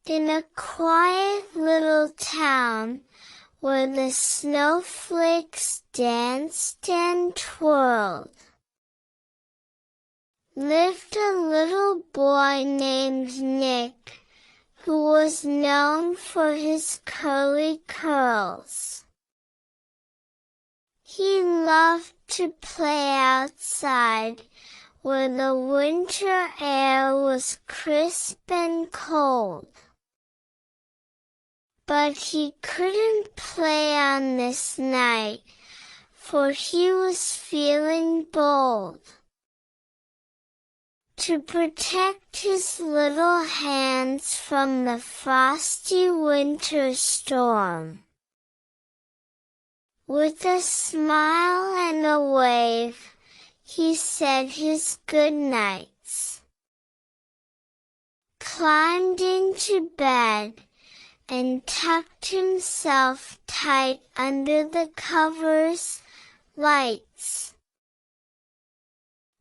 In a quiet little town, where the snowflakes danced and twirled, lived a little boy named Nick, who was known for his curly curls. He loved to play outside, where the winter air was crisp and cold. But he couldn't play on this night, for he was feeling bold. To protect his little hands from the frosty winter storm, with a smile and a wave, he said his goodnights, climbed into bed, and tucked himself tight under the covers, lights.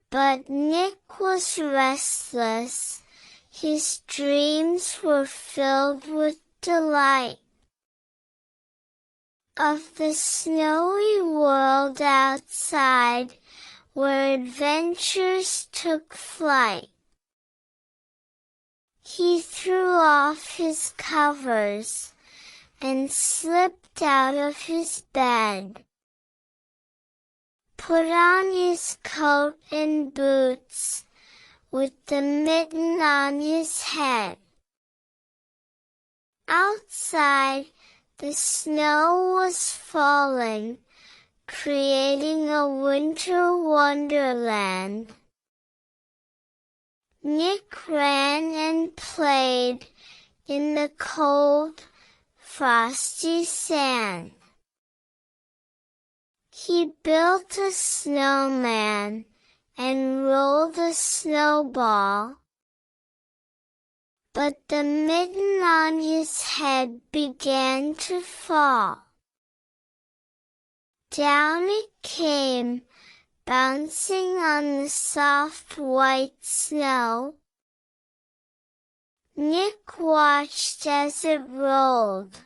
But Nick was restless, his dreams were filled with delight of the snowy world outside, where adventures took flight. He threw off his covers, and slipped out of his bed, put on his coat and boots, with the mitten on his head. Outside, the snow was falling, creating a winter wonderland. Nick ran and played in the cold, frosty sand. He built a snowman and rolled a snowball, but the mitten on his head began to fall. Down it came, bouncing on the soft white snow. Nick watched as it rolled,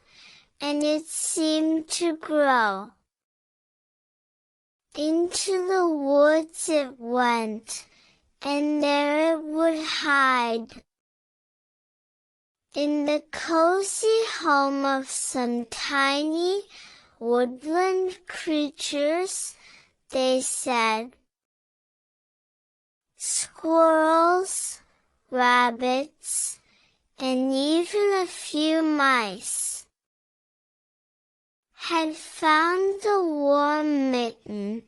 and it seemed to grow. Into the woods it went, and there it would hide, in the cozy home of some tiny woodland creatures, they said. Squirrels, rabbits, and even a few mice had found the warm mitten,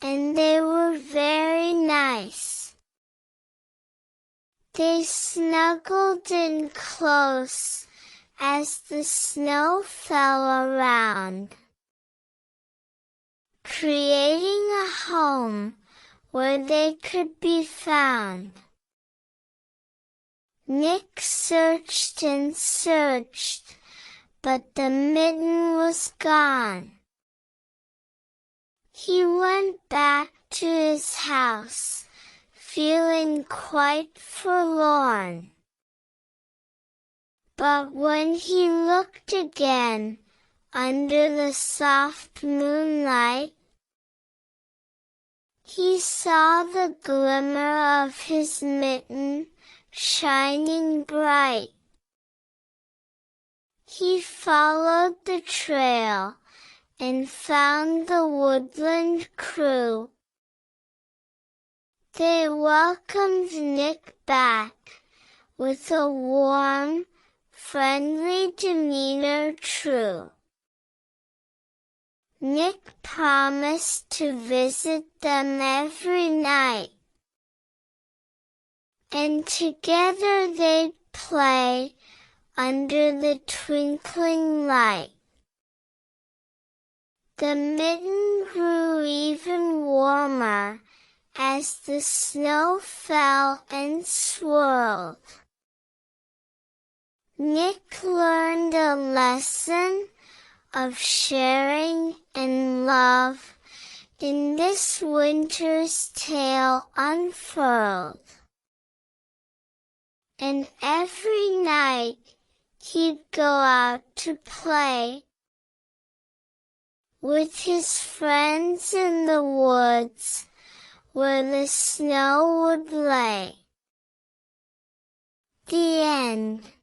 and they were very nice. They snuggled in close as the snow fell around, creating a home where they could be found. Nick searched and searched, but the mitten was gone. He went back to his house, feeling quite forlorn. But when he looked again, under the soft moonlight, he saw the glimmer of his mitten shining bright. He followed the trail and found the woodland crew. They welcomed Nick back with a warm, friendly demeanor true. Nick promised to visit them every night, and together they'd play under the twinkling light. The mitten grew even warmer as the snow fell and swirled. Nick learned a lesson of sharing and love in this winter's tale unfurled. And every night he'd go out to play with his friends in the woods, where the snow would lay. The end.